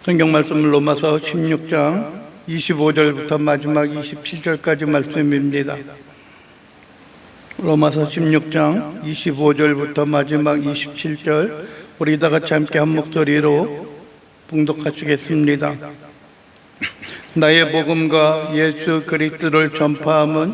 성경 말씀은 로마서 16장 25절부터 마지막 27절까지 말씀입니다. 로마서 16장 25절부터 마지막 27절, 우리 다 같이 함께 한 목소리로 봉독하시겠습니다. 나의 복음과 예수 그리스도를 전파함은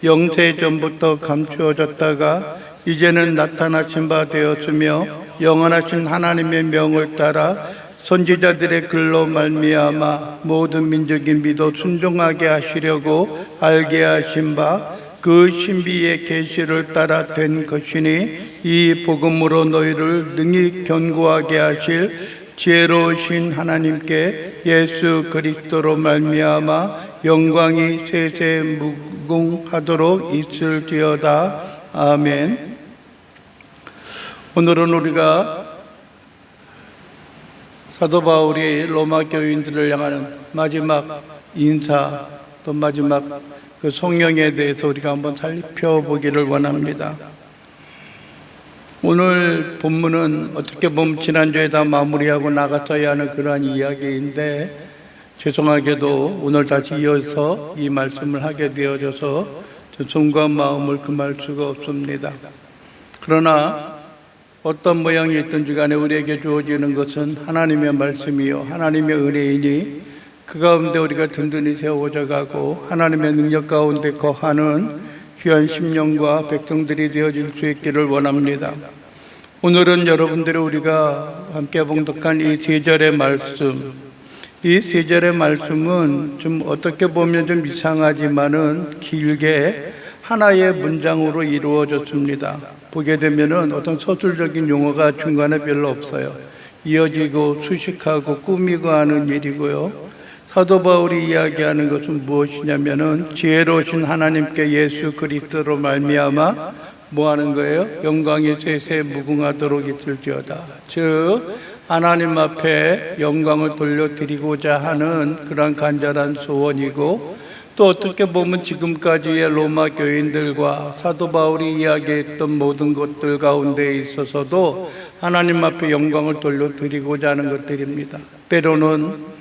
영세 전부터 감추어졌다가 이제는 나타나신 바 되었으며, 영원하신 하나님의 명을 따라 선지자들의 글로 말미암아 모든 민족이 믿어 순종하게 하시려고 알게 하신 바 그 신비의 계시를 따라 된 것이니, 이 복음으로 너희를 능히 견고하게 하실 지혜로우신 하나님께 예수 그리스도로 말미암아 영광이 세세 무궁하도록 있을지어다. 아멘. 오늘은 우리가 사도 바울이 로마 교인들을 향하는 마지막 인사, 또 마지막 그 성령에 대해서 우리가 한번 살펴보기를 원합니다. 오늘 본문은 어떻게 보면 지난주에 다 마무리하고 나갔어야 하는 그러한 이야기인데, 죄송하게도 오늘 다시 이어서 이 말씀을 하게 되어져서 손과 마음을 금할 수가 없습니다. 그러나 어떤 모양이 있든지 간에 우리에게 주어지는 것은 하나님의 말씀이요 하나님의 은혜이니, 그 가운데 우리가 든든히 세워져 가고 하나님의 능력 가운데 거하는 귀한 심령과 백성들이 되어질 수 있기를 원합니다. 오늘은 여러분들이 우리가 함께 봉독한 이 세 절의 말씀, 이 세 절의 말씀은 좀 어떻게 보면 좀 이상하지만은 길게 하나의 문장으로 이루어졌습니다. 보게 되면은 어떤 서술적인 용어가 중간에 별로 없어요. 이어지고 수식하고 꾸미고 하는 일이고요. 사도 바울이 이야기하는 것은 무엇이냐면은 지혜로우신 하나님께 예수 그리스도로 말미암아 뭐 하는 거예요? 영광이 세세 무궁하도록 있을지어다. 즉 하나님 앞에 영광을 돌려드리고자 하는 그런 간절한 소원이고, 또 어떻게 보면 지금까지의 로마 교인들과 사도 바울이 이야기했던 모든 것들 가운데 있어서도 하나님 앞에 영광을 돌려드리고자 하는 것들입니다. 때로는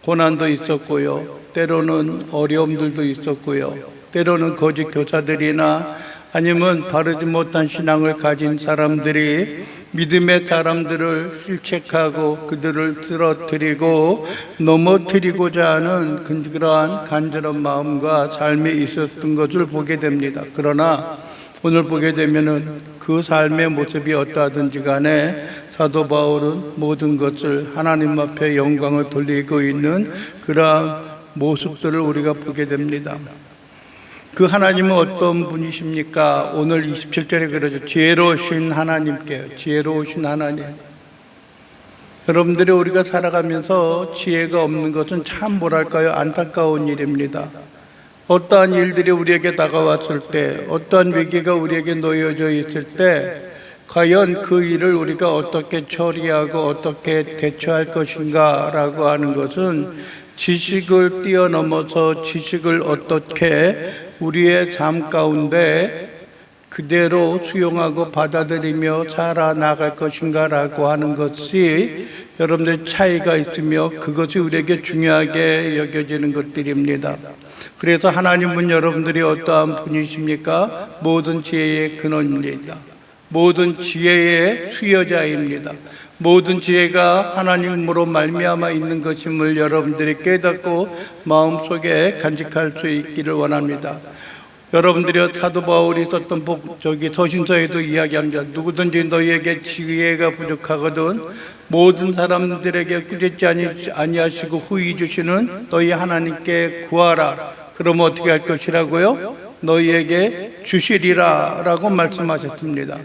고난도 있었고요, 때로는 어려움들도 있었고요, 때로는 거짓 교사들이나 아니면 바르지 못한 신앙을 가진 사람들이 믿음의 사람들을 실책하고 그들을 쓰러뜨리고 넘어뜨리고자 하는 그러한 간절한 마음과 삶이 있었던 것을 보게 됩니다. 그러나 오늘 보게 되면은 그 삶의 모습이 어떠하든지 간에 사도 바울은 모든 것을 하나님 앞에 영광을 돌리고 있는 그러한 모습들을 우리가 보게 됩니다. 그 하나님은 어떤 분이십니까? 오늘 27절에 그러죠. 지혜로우신 하나님께, 지혜로우신 하나님. 여러분들이 우리가 살아가면서 지혜가 없는 것은 참 뭐랄까요? 안타까운 일입니다. 어떠한 일들이 우리에게 다가왔을 때, 어떠한 위기가 우리에게 놓여져 있을 때 과연 그 일을 우리가 어떻게 처리하고 어떻게 대처할 것인가 라고 하는 것은 지식을 뛰어넘어서 지식을 어떻게 우리의 삶 가운데 그대로 수용하고 받아들이며 살아나갈 것인가 라고 하는 것이 여러분들 차이가 있으며 그것이 우리에게 중요하게 여겨지는 것들입니다. 그래서 하나님은 여러분들이 어떠한 분이십니까? 모든 지혜의 근원입니다. 모든 지혜의 수여자입니다. 모든 지혜가 하나님으로 말미암아 있는 것임을 여러분들이 깨닫고 마음속에 간직할 수 있기를 원합니다. 여러분들이 사도 바울이 썼던 서신서에도 이야기합니다. 누구든지 너희에게 지혜가 부족하거든 모든 사람들에게 꾸짖지 아니하시고 후히 주시는 너희 하나님께 구하라. 그러면 어떻게 할 것이라고요? 너희에게 주시리라 라고 말씀하셨습니다.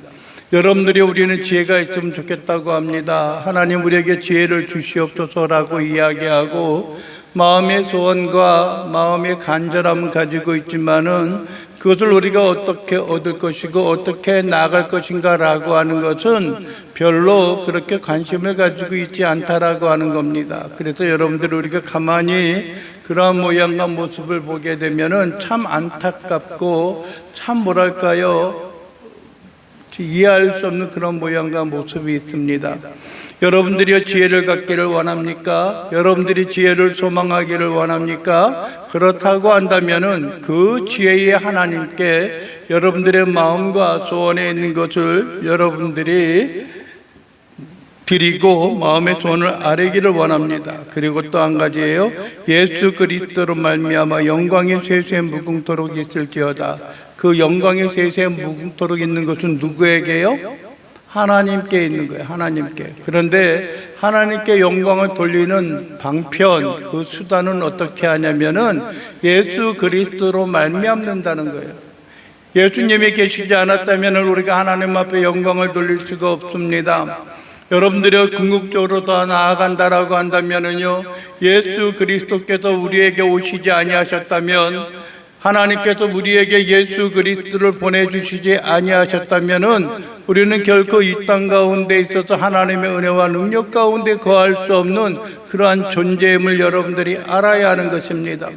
여러분들이 우리는 지혜가 있으면 좋겠다고 합니다. 하나님 우리에게 지혜를 주시옵소서라고 이야기하고 마음의 소원과 마음의 간절함을 가지고 있지만은 그것을 우리가 어떻게 얻을 것이고 어떻게 나아갈 것인가 라고 하는 것은 별로 그렇게 관심을 가지고 있지 않다라고 하는 겁니다. 그래서 여러분들 우리가 가만히 그러한 모양과 모습을 보게 되면은 참 안타깝고 참 뭐랄까요, 이해할 수 없는 그런 모양과 모습이 있습니다. 여러분들이 지혜를 갖기를 원합니까? 여러분들이 지혜를 소망하기를 원합니까? 그렇다고 한다면은 그 지혜의 하나님께 여러분들의 마음과 소원에 있는 것을 여러분들이 드리고 마음의 소원을 아뢰기를 원합니다. 그리고 또 한 가지예요. 예수 그리스도로 말미암아 영광의 쇠쇠 무궁토록 있을지어다. 그 영광의 쇠쇠 무궁토록 있는 것은 누구에게요? 하나님께 있는 거예요. 하나님께. 그런데 하나님께 영광을 돌리는 방편, 그 수단은 어떻게 하냐면은 예수 그리스도로 말미암는다는 거예요. 예수님이 계시지 않았다면 우리가 하나님 앞에 영광을 돌릴 수가 없습니다. 여러분들이 궁극적으로 더 나아간다라고 한다면은요, 예수 그리스도께서 우리에게 오시지 아니하셨다면, 하나님께서 우리에게 예수 그리스도를 보내주시지 아니하셨다면은 우리는 결코 이 땅 가운데 있어서 하나님의 은혜와 능력 가운데 거할 수 없는 그러한 존재임을 여러분들이 알아야 하는 것입니다.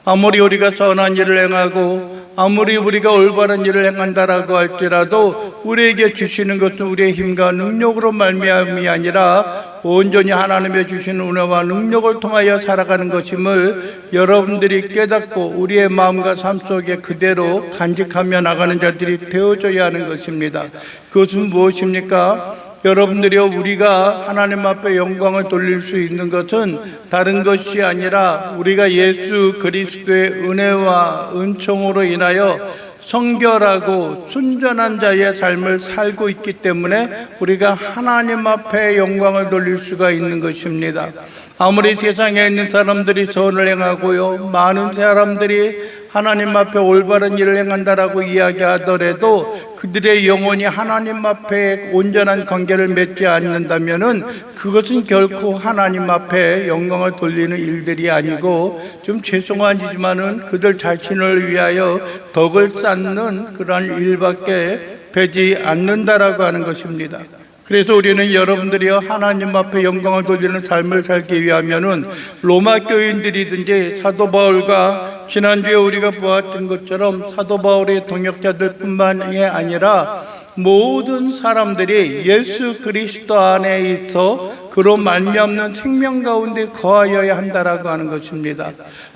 아무리 우리가 선한 일을 행하고 아무리 우리가 올바른 일을 행한다라고 할지라도 우리에게 주시는 것은 우리의 힘과 능력으로 말미암이 아니라 온전히 하나님의 주시는 은혜와 능력을 통하여 살아가는 것임을 여러분들이 깨닫고 우리의 마음과 삶 속에 그대로 간직하며 나가는 자들이 되어져야 하는 것입니다. 그것은 무엇입니까? 여러분들이요, 우리가 하나님 앞에 영광을 돌릴 수 있는 것은 다른 것이 아니라 우리가 예수 그리스도의 은혜와 은총으로 인하여 성결하고 순전한 자의 삶을 살고 있기 때문에 우리가 하나님 앞에 영광을 돌릴 수가 있는 것입니다. 아무리 세상에 있는 사람들이 선을 행하고요, 많은 사람들이 하나님 앞에 올바른 일을 행한다라고 이야기하더라도 그들의 영혼이 하나님 앞에 온전한 관계를 맺지 않는다면은 그것은 결코 하나님 앞에 영광을 돌리는 일들이 아니고, 좀 죄송하지만은 그들 자신을 위하여 덕을 쌓는 그러한 일밖에 되지 않는다라고 하는 것입니다. 그래서 우리는 여러분들이요, 하나님 앞에 영광을 돌리는 삶을 살기 위하면은 로마 교인들이든지 사도 바울과 지난주에 우리가 보았던 것처럼 사도 바울의 동역자들 뿐만이 아니라 모든 사람들이 예수 그리스도 안에 있어 그로 말미암는 생명 가운데 거하여야 한다라고 하는 것입니다.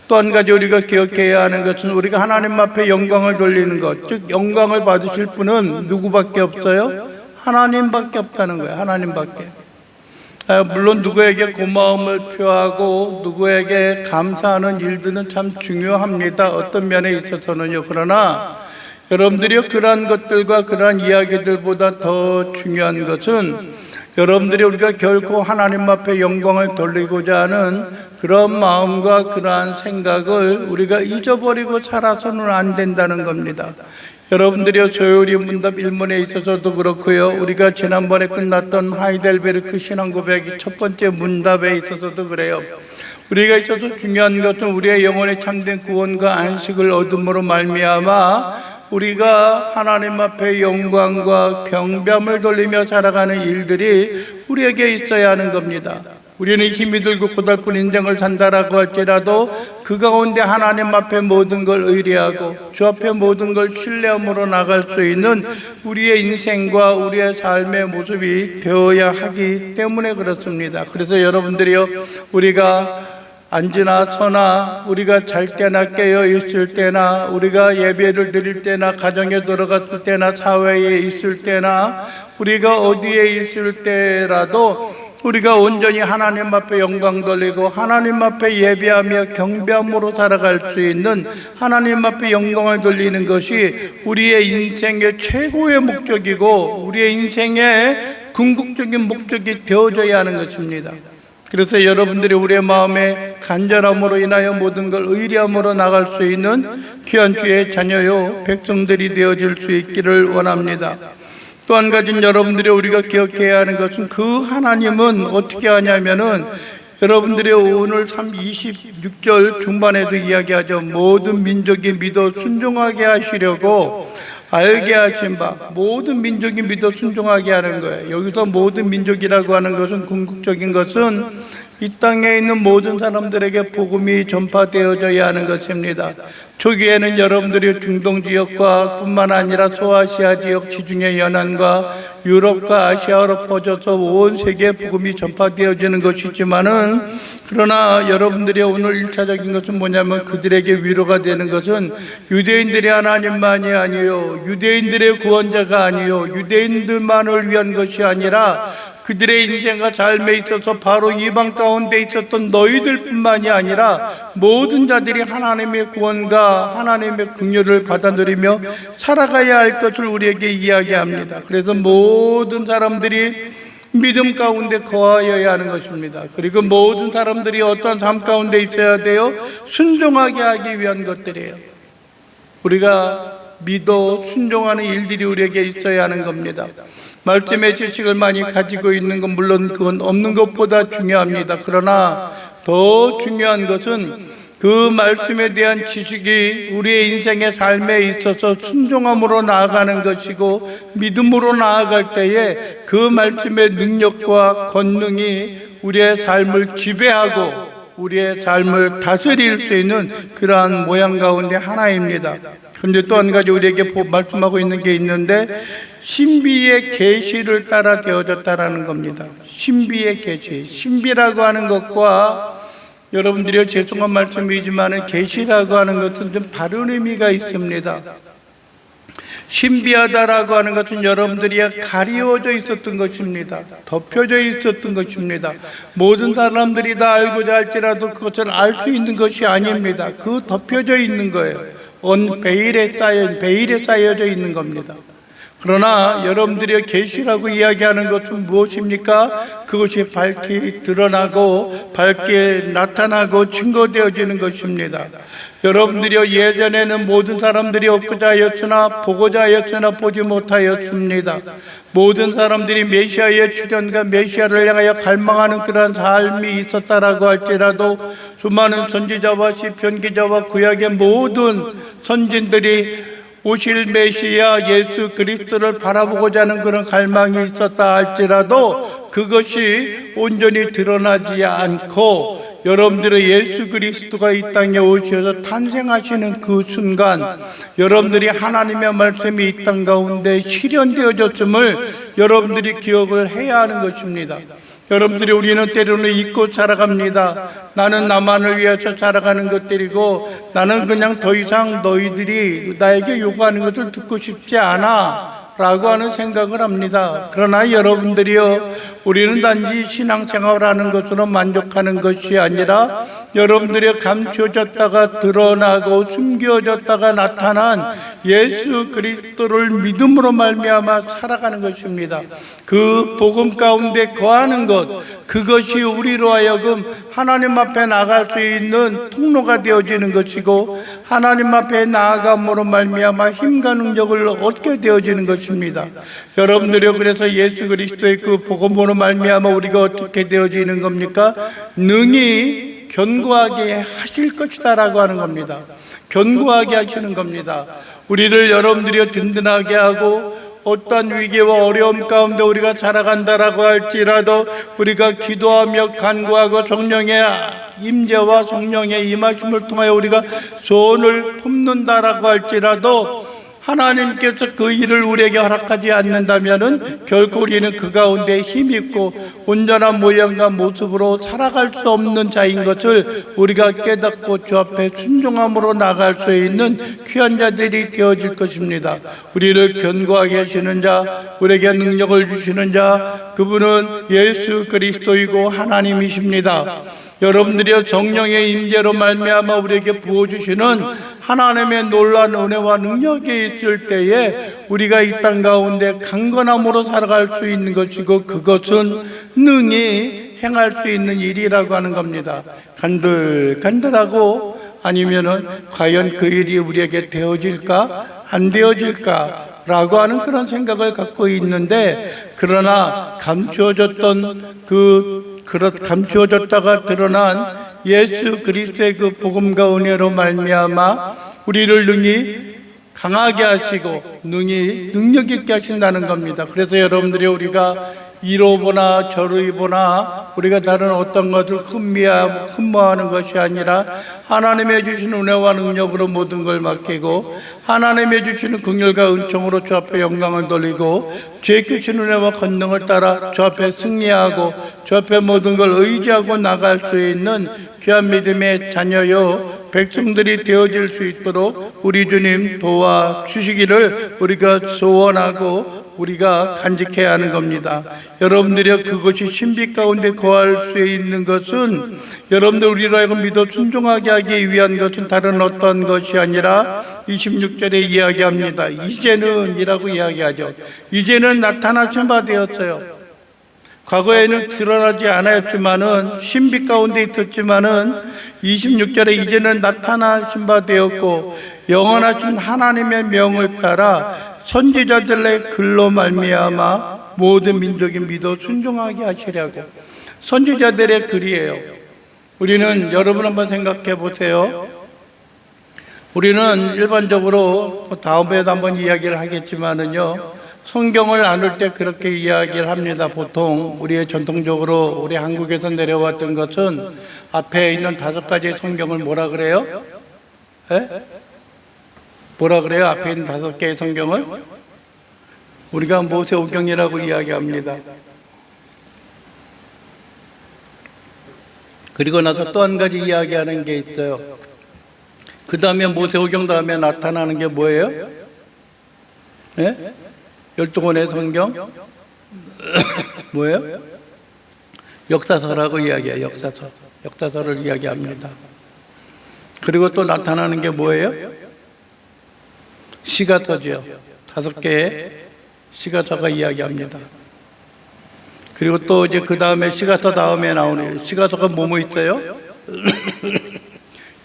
또 한 가지 우리가 기억해야 하는 것은 우리가 하나님 앞에 영광을 돌리는 것, 즉 영광을 받으실 분은 누구밖에 없어요? 하나님밖에 없다는 거예요. 하나님밖에. 물론 누구에게 고마움을 표하고 누구에게 감사하는 일들은 참 중요합니다. 어떤 면에 있어서는요. 그러나 여러분들이 그러한 것들과 그러한 이야기들보다 더 중요한 것은 여러분들이 우리가 결코 하나님 앞에 영광을 돌리고자 하는 그런 마음과 그러한 생각을 우리가 잊어버리고 살아서는 안 된다는 겁니다. 여러분들이 소요리 문답 1문에 있어서도 그렇고요, 우리가 지난번에 끝났던 하이델베르크 신앙고백의 첫 번째 문답에 있어서도 그래요. 우리가 있어서 중요한 것은 우리의 영혼의 참된 구원과 안식을 얻음으로 말미암아 우리가 하나님 앞에 영광과 경배함을 돌리며 살아가는 일들이 우리에게 있어야 하는 겁니다. 우리는 힘이 들고 고달픈 인생을 산다라고 할지라도 그 가운데 하나님 앞에 모든 걸 의뢰하고 주 앞에 모든 걸 신뢰함으로 나갈 수 있는 우리의 인생과 우리의 삶의 모습이 되어야 하기 때문에 그렇습니다. 그래서 여러분들이요, 우리가 앉으나 서나, 우리가 잘 때나 깨어 있을 때나, 우리가 예배를 드릴 때나, 가정에 들어갔을 때나, 사회에 있을 때나, 우리가 어디에 있을 때라도 우리가 온전히 하나님 앞에 영광 돌리고 하나님 앞에 예배하며 경배함으로 살아갈 수 있는, 하나님 앞에 영광을 돌리는 것이 우리의 인생의 최고의 목적이고 우리의 인생의 궁극적인 목적이 되어져야 하는 것입니다. 그래서 여러분들이 우리의 마음에 간절함으로 인하여 모든 걸 의리함으로 나갈 수 있는 귀한 주의 자녀요, 백성들이 되어질 수 있기를 원합니다. 또 한 가지는 여러분들이 우리가 기억해야 하는 것은 그 하나님은 어떻게 하냐면은 여러분들이 오늘 26절 중반에도 이야기하죠. 모든 민족이 믿어 순종하게 하시려고 알게 하신 바, 모든 민족이 믿어 순종하게 하는 거예요. 여기서 모든 민족이라고 하는 것은 궁극적인 것은 이 땅에 있는 모든 사람들에게 복음이 전파되어져야 하는 것입니다. 초기에는 여러분들이 중동 지역과 뿐만 아니라 소아시아 지역 지중해 연안과 유럽과 아시아로 퍼져서 온 세계에 복음이 전파되어지는 것이지만은, 그러나 여러분들이 오늘 일차적인 것은 뭐냐면, 그들에게 위로가 되는 것은 유대인들의 하나님만이 아니요, 유대인들의 구원자가 아니요, 유대인들만을 위한 것이 아니라 그들의 인생과 삶에 있어서 바로 이방 가운데 있었던 너희들뿐만이 아니라 모든 자들이 하나님의 구원과 하나님의 긍휼을 받아 누리며 살아가야 할 것을 우리에게 이야기합니다. 그래서 모든 사람들이 믿음 가운데 거하여야 하는 것입니다. 그리고 모든 사람들이 어떤 삶 가운데 있어야 돼요? 순종하게 하기 위한 것들이에요. 우리가 믿어 순종하는 일들이 우리에게 있어야 하는 겁니다. 말씀의 지식을 많이 가지고 있는 건 물론 그건 없는 것보다 중요합니다. 그러나 더 중요한 것은 그 말씀에 대한 지식이 우리의 인생의 삶에 있어서 순종함으로 나아가는 것이고, 믿음으로 나아갈 때에 그 말씀의 능력과 권능이 우리의 삶을 지배하고 우리의 삶을 다스릴 수 있는 그러한 모양 가운데 하나입니다. 그런데 또 한 가지 우리에게 말씀하고 있는 게 있는데, 신비의 계시를 따라 되어졌다라는 겁니다. 신비의 계시, 신비라고 하는 것과, 여러분들이 죄송한 말씀이지만 계시라고 하는 것은 좀 다른 의미가 있습니다. 신비하다라고 하는 것은 여러분들이 가리워져 있었던 것입니다. 덮여져 있었던 것입니다. 모든 사람들이 다 알고자 할지라도 그것을 알 수 있는 것이 아닙니다. 그 덮여져 있는 거예요. 베일에 쌓여져 있는 겁니다. 그러나 여러분들이 계시라고 이야기하는 것은 무엇입니까? 그것이 밝게 드러나고 밝게 나타나고 증거되어지는 것입니다. 여러분들이 예전에는 모든 사람들이 얻고자 하였으나 보고자 하였으나 보지 못하였습니다. 모든 사람들이 메시아의 출현과 메시아를 향하여 갈망하는 그러한 삶이 있었다라고 할지라도, 수많은 선지자와 시편기자와 구약의 모든 선진들이 오실 메시아 예수 그리스도를 바라보고자 하는 그런 갈망이 있었다 할지라도 그것이 온전히 드러나지 않고, 여러분들의 예수 그리스도가 이 땅에 오셔서 탄생하시는 그 순간 여러분들이 하나님의 말씀이 이 땅 가운데 실현되어졌음을 여러분들이 기억을 해야 하는 것입니다. 여러분들이, 우리는 때로는 잊고 살아갑니다. 나는 나만을 위해서 살아가는 것들이고, 나는 그냥 더 이상 너희들이 나에게 요구하는 것을 듣고 싶지 않아 라고 하는 생각을 합니다. 그러나 여러분들이요, 우리는 단지 신앙생활하는 것으로 만족하는 것이 아니라 여러분들이 감춰졌다가 드러나고 숨겨졌다가 나타난 예수 그리스도를 믿음으로 말미암아 살아가는 것입니다. 그 복음 가운데 거하는 것, 그것이 우리로 하여금 하나님 앞에 나갈 수 있는 통로가 되어지는 것이고, 하나님 앞에 나아감으로 말미암아 힘과 능력을 얻게 되어지는 것입니다. 여러분들이 그래서 예수 그리스도의 그 복음으로 말미암아 우리가 어떻게 되어지는 겁니까? 능히 견고하게 하실 것이다 라고 하는 겁니다. 견고하게 하시는 겁니다. 우리를 여러분들이 든든하게 하고, 어떠한 위기와 어려움 가운데 우리가 살아간다라고 할지라도 우리가 기도하며 간구하고 성령의 임재와 성령의 임하심을 통하여 우리가 소원을 품는다라고 할지라도, 하나님께서 그 일을 우리에게 허락하지 않는다면은 결코 우리는 그 가운데 힘있고 온전한 모양과 모습으로 살아갈 수 없는 자인 것을 우리가 깨닫고 주 앞에 순종함으로 나갈 수 있는 귀한 자들이 되어질 것입니다. 우리를 견고하게 하시는 자, 우리에게 능력을 주시는 자, 그분은 예수 그리스도이고 하나님이십니다. 여러분들이 성령의 임재로 말미암아 우리에게 부어주시는 하나님의 놀라운 은혜와 능력이 있을 때에 우리가 이 땅 가운데 강건함으로 살아갈 수 있는 것이고, 그것은 능히 행할 수 있는 일이라고 하는 겁니다. 간들간들하고 아니면은 과연 그 일이 우리에게 되어질까 안 되어질까 라고 하는 그런 생각을 갖고 있는데, 그러나 감추어졌다가 드러난 예수 그리스도의 그 복음과 은혜로 말미암아 우리를 능히 강하게 하시고 능히 능력 있게 하신다는 겁니다. 그래서 여러분들이, 우리가 이로 보나 저로 보나 우리가 다른 어떤 것을 흠모하는 것이 아니라 하나님의 주신 은혜와 능력으로 모든 걸 맡기고 하나님의 주시는 긍휼과 은총으로 주 앞에 영광을 돌리고 주의 크신 은혜와 권능을 따라 주 앞에 승리하고 주 앞에 모든 걸 의지하고 나갈 수 있는 귀한 믿음의 자녀요 백성들이 되어질 수 있도록 우리 주님 도와주시기를 우리가 소원하고 우리가 간직해야 하는 겁니다. 여러분들이 그것이 신비 가운데 거할 수 있는 것은 여러분들 우리로 하여금 믿어 순종하게 하기 위한 것은 다른 어떤 것이 아니라 26절에 이야기합니다. 이제는 이라고 이야기하죠. 이제는 나타나신 바 되었어요. 과거에는 드러나지 않았지만은 신비 가운데 있었지만은 26절에 이제는 나타나신 바 되었고 영원하신 하나님의 명을 따라 선지자들의 글로 말미암아 모든 민족이 믿어 순종하게 하시려고. 선지자들의 글이에요. 우리는 여러분 한번 생각해 보세요. 우리는 일반적으로 다음에도 한번 이야기를 하겠지만은요, 성경을 나눌 때 그렇게 이야기를 합니다. 보통 우리의 전통적으로 우리 한국에서 내려왔던 것은 앞에 있는 5가지의 성경을 뭐라 그래요? 에? 뭐라 그래요? 앞에 있는 5개의 성경을? 우리가 모세오경이라고 이야기합니다. 그리고 나서 또 한 가지 이야기하는 게 있어요. 그 다음에 모세오경 다음에 나타나는 게 뭐예요? 네? 12권의 성경? 뭐예요? 역사서라고 이야기해요. 역사서. 역사서를 이야기합니다. 그리고 또 나타나는 게 뭐예요? 시가서죠. 5개의 시가서가 이야기합니다. 그리고 또 이제 그 다음에 시가서 다음에 나오네요. 시가서가 뭐뭐 있어요?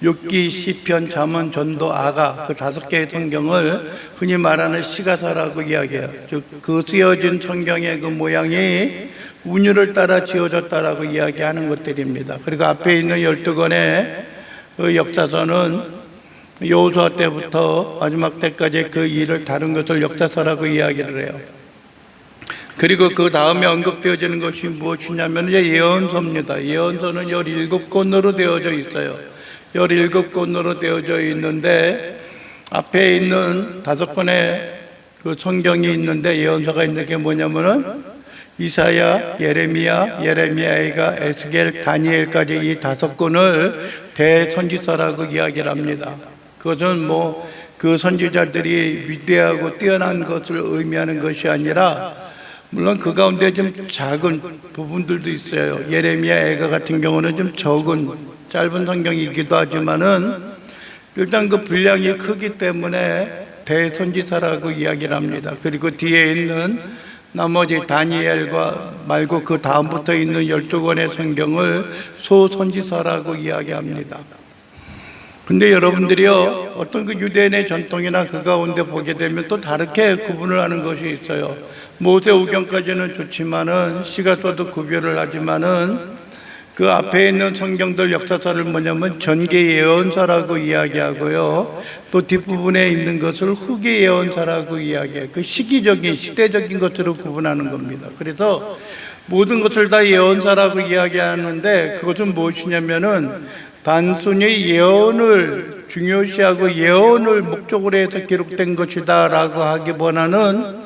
욥기, 시편, 잠언, 전도, 아가 그 5개의 성경을 흔히 말하는 시가서라고 이야기해요. 즉 그 쓰여진 성경의 그 모양이 운율을 따라 지어졌다라고 이야기하는 것들입니다. 그리고 앞에 있는 12권의 그 역사서는 여호수아 때부터 마지막 때까지 그 일을 다룬 것을 역사서라고 이야기를 해요. 그리고 그 다음에 언급되어지는 것이 무엇이냐면 이제 예언서입니다. 예언서는 17권으로 되어져 있어요. 17권으로 되어져 있는데 앞에 있는 5권의 그 성경이 있는데 예언서가 있는 게 뭐냐면은 이사야, 예레미야가 에스겔, 다니엘까지 이 5권을 대선지서라고 이야기를 합니다. 그것은 뭐 그 선지자들이 위대하고 뛰어난 것을 의미하는 것이 아니라 물론 그 가운데 좀 작은 부분들도 있어요. 예레미야, 애가 같은 경우는 좀 적은 짧은 성경이기도 하지만은 일단 그 분량이 크기 때문에 대선지서라고 이야기를 합니다. 그리고 뒤에 있는 나머지 다니엘과 말고 그 다음부터 있는 12권의 성경을 소선지서라고 이야기합니다. 근데 여러분들이요, 어떤 그 유대인의 전통이나 그 가운데 보게 되면 또 다르게 구분을 하는 것이 있어요. 모세오경까지는 좋지만은 시가서도 구별을 하지만은 그 앞에 있는 성경들 역사서를 뭐냐면 전개 예언서라고 이야기하고요. 또 뒷부분에 있는 것을 후기 예언서라고 이야기해요. 그 시기적인 시대적인 것으로 구분하는 겁니다. 그래서 모든 것을 다 예언서라고 이야기하는데 그것은 무엇이냐면은 단순히 예언을 중요시하고 예언을 목적으로 해서 기록된 것이다 라고 하기보다는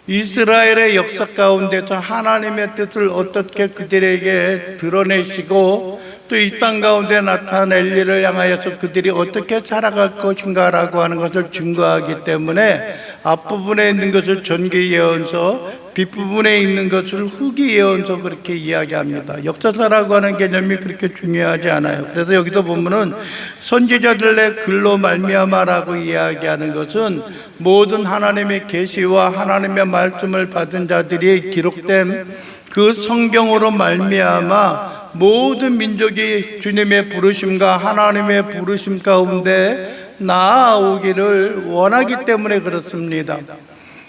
이스라엘의 역사 가운데서 하나님의 뜻을 어떻게 그들에게 드러내시고 또 이 땅 가운데 나타낼 일을 향하여서 그들이 어떻게 살아갈 것인가 라고 하는 것을 증거하기 때문에 앞부분에 있는 것을 전개 예언서, 뒷부분에 있는 것을 후기 예언서 그렇게 이야기합니다. 역사서라고 하는 개념이 그렇게 중요하지 않아요. 그래서 여기서 보면은 선지자들의 글로 말미암아라고 이야기하는 것은 모든 하나님의 계시와 하나님의 말씀을 받은 자들이 기록된 그 성경으로 말미암아 모든 민족이 주님의 부르심과 하나님의 부르심 가운데 나아오기를 원하기 때문에 그렇습니다.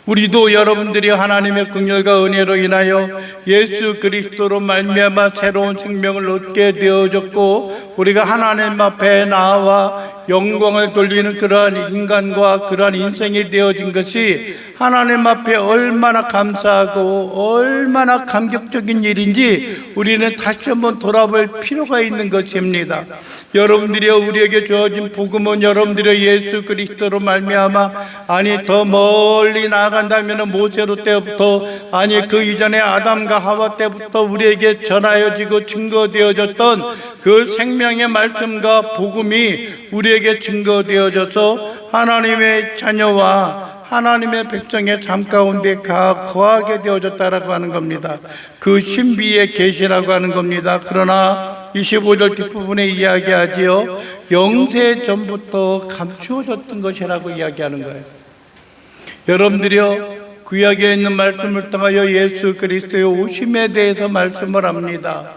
우리도 여러분들이 하나님의 긍휼과 은혜로 인하여 예수 그리스도로 말미암아 새로운 생명을 얻게 되어졌고 우리가 하나님 앞에 나와 영광을 돌리는 그러한 인간과 그러한 인생이 되어진 것이 하나님 앞에 얼마나 감사하고 얼마나 감격적인 일인지 우리는 다시 한번 돌아볼 필요가 있는 것입니다. 여러분들이여, 우리에게 주어진 복음은 여러분들의 예수 그리스도로 말미암아, 아니 더 멀리 나아간다면 모세로 때부터, 아니 그 이전에 아담과 하와 때부터 우리에게 전하여지고 증거되어졌던 그 생명의 말씀과 복음이 우리에게 증거되어져서 하나님의 자녀와 하나님의 백성의 삶 가운데 거하게 되어졌다라고 하는 겁니다. 그 신비의 계시라고 하는 겁니다. 그러나 25절 뒷부분에 이야기하지요, 영세 전부터 감추어졌던 것이라고 이야기하는 거예요. 여러분들이요, 구약에 있는 말씀을 통하여 예수 그리스도의 오심에 대해서 말씀을 합니다.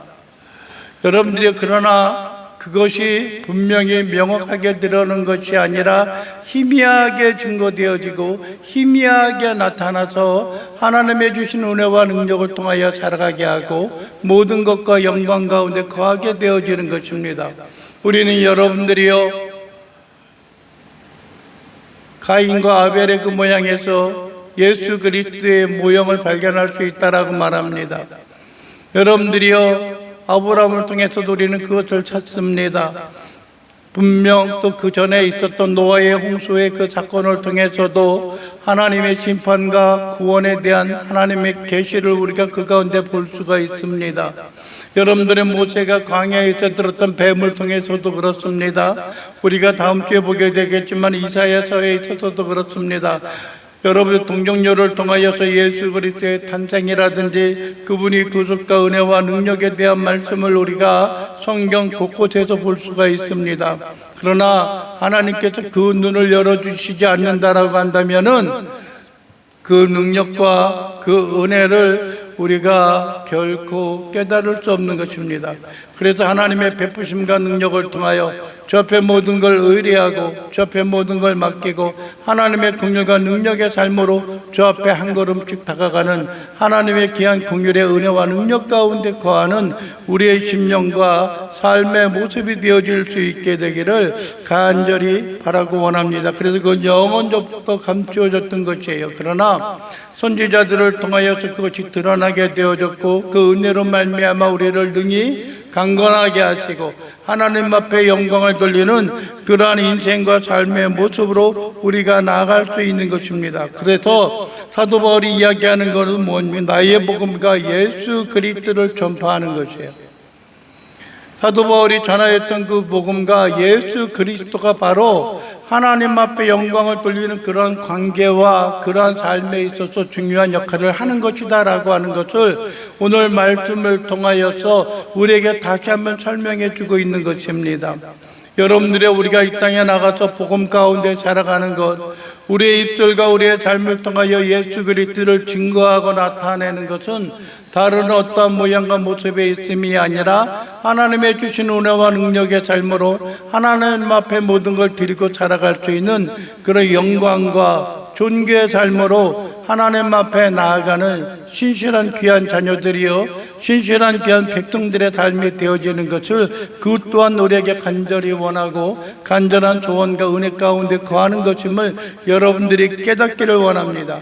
여러분들이 그러나 그것이 분명히 명확하게 드러나는 것이 아니라 희미하게 증거되어지고 희미하게 나타나서 하나님의 주신 은혜와 능력을 통하여 살아가게 하고 모든 것과 영광 가운데 거하게 되어지는 것입니다. 우리는 여러분들이요, 가인과 아벨의 그 모양에서 예수 그리스도의 모형을 발견할 수 있다라고 말합니다. 여러분들이요, 아브라함을 통해서도 우리는 그것을 찾습니다. 분명 또 그 전에 있었던 노아의 홍수의 그 사건을 통해서도 하나님의 심판과 구원에 대한 하나님의 계시를 우리가 그 가운데 볼 수가 있습니다. 여러분들의 모세가 광야에서 들었던 뱀을 통해서도 그렇습니다. 우리가 다음 주에 보게 되겠지만 이사야서에 있어서도 그렇습니다. 여러분의 동정녀를 통하여서 예수 그리스도의 탄생이라든지 그분이 구속과 은혜와 능력에 대한 말씀을 우리가 성경 곳곳에서 볼 수가 있습니다. 그러나 하나님께서 그 눈을 열어주시지 않는다라고 한다면은 그 능력과 그 은혜를 우리가 결코 깨달을 수 없는 것입니다. 그래서 하나님의 베푸심과 능력을 통하여 저 앞에 모든 걸 의뢰하고 저 앞에 모든 걸 맡기고 하나님의 긍휼과 능력의 삶으로 저 앞에 한 걸음씩 다가가는 하나님의 귀한 긍휼의 은혜와 능력 가운데 거하는 우리의 심령과 삶의 모습이 되어질 수 있게 되기를 간절히 바라고 원합니다. 그래서 그 영원적부터 감추어졌던 것이에요. 그러나 선지자들을 통하여서 그것이 드러나게 되어졌고 그 은혜로 말미암아 우리를 능히 강건하게 하시고 하나님 앞에 영광을 돌리는 그러한 인생과 삶의 모습으로 우리가 나아갈 수 있는 것입니다. 그래서 사도 바울이 이야기하는 것은 뭐냐면 나의 복음과 예수 그리스도를 전파하는 것이에요. 사도 바울이 전하였던 그 복음과 예수 그리스도가 바로 하나님 앞에 영광을 돌리는 그런 관계와 그러한 삶에 있어서 중요한 역할을 하는 것이다라고 하는 것을 오늘 말씀을 통하여서 우리에게 다시 한번 설명해 주고 있는 것입니다. 여러분들의 우리가 이 땅에 나가서 복음 가운데 살아가는 것, 우리의 입술과 우리의 삶을 통하여 예수 그리스도를 증거하고 나타내는 것은 다른 어떠한 모양과 모습에 있음이 아니라 하나님의 주신 은혜와 능력의 삶으로 하나님 앞에 모든 걸 드리고 살아갈 수 있는 그런 영광과 존귀의 삶으로 하나님 앞에 나아가는 신실한 귀한 자녀들이요 신실한 귀한 백성들의 삶이 되어지는 것을 그 또한 우리에게 간절히 원하고 간절한 조언과 은혜 가운데 거하는 것임을 여러분들이 깨닫기를 원합니다.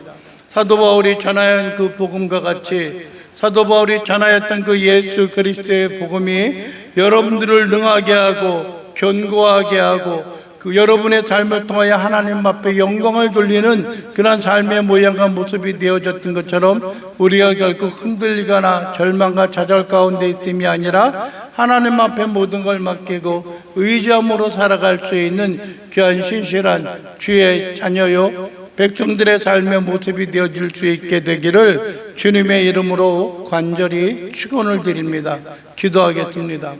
사도 바울이 전하연 그 복음과 같이 사도 바울이 전하였던 그 예수 그리스도의 복음이 여러분들을 능하게 하고 견고하게 하고 그 여러분의 삶을 통하여 하나님 앞에 영광을 돌리는 그런 삶의 모양과 모습이 되어졌던 것처럼 우리가 결국 흔들리거나 절망과 좌절 가운데 있음이 아니라 하나님 앞에 모든 걸 맡기고 의지함으로 살아갈 수 있는 귀한 신실한 주의 자녀요 백성들의 삶의 모습이 되어질 수 있게 되기를 주님의 이름으로 간절히 축원을 드립니다. 기도하겠습니다.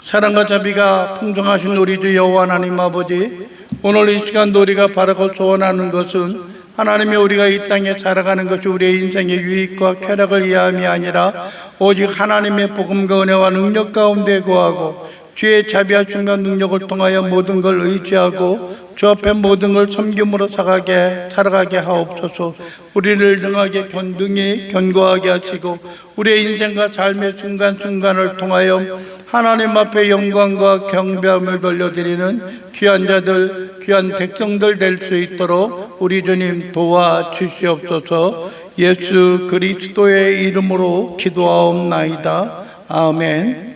사랑과 자비가 풍성하신 우리 주 여호와 하나님 아버지, 오늘 이 시간도 우리가 바라고 소원하는 것은 하나님이 우리가 이 땅에 살아가는 것이 우리의 인생의 유익과 쾌락을 위함이 아니라 오직 하나님의 복음과 은혜와 능력 가운데 거하고 주의 자비하심과 능력을 통하여 모든 걸 의지하고 주 앞에 모든 걸 섬김으로 살아가게 하옵소서. 우리를 능하게 견고하게 하시고 우리의 인생과 삶의 순간순간을 통하여 하나님 앞에 영광과 경배함을 돌려드리는 귀한 자들, 귀한 백성들 될 수 있도록 우리 주님 도와주시옵소서. 예수 그리스도의 이름으로 기도하옵나이다. 아멘.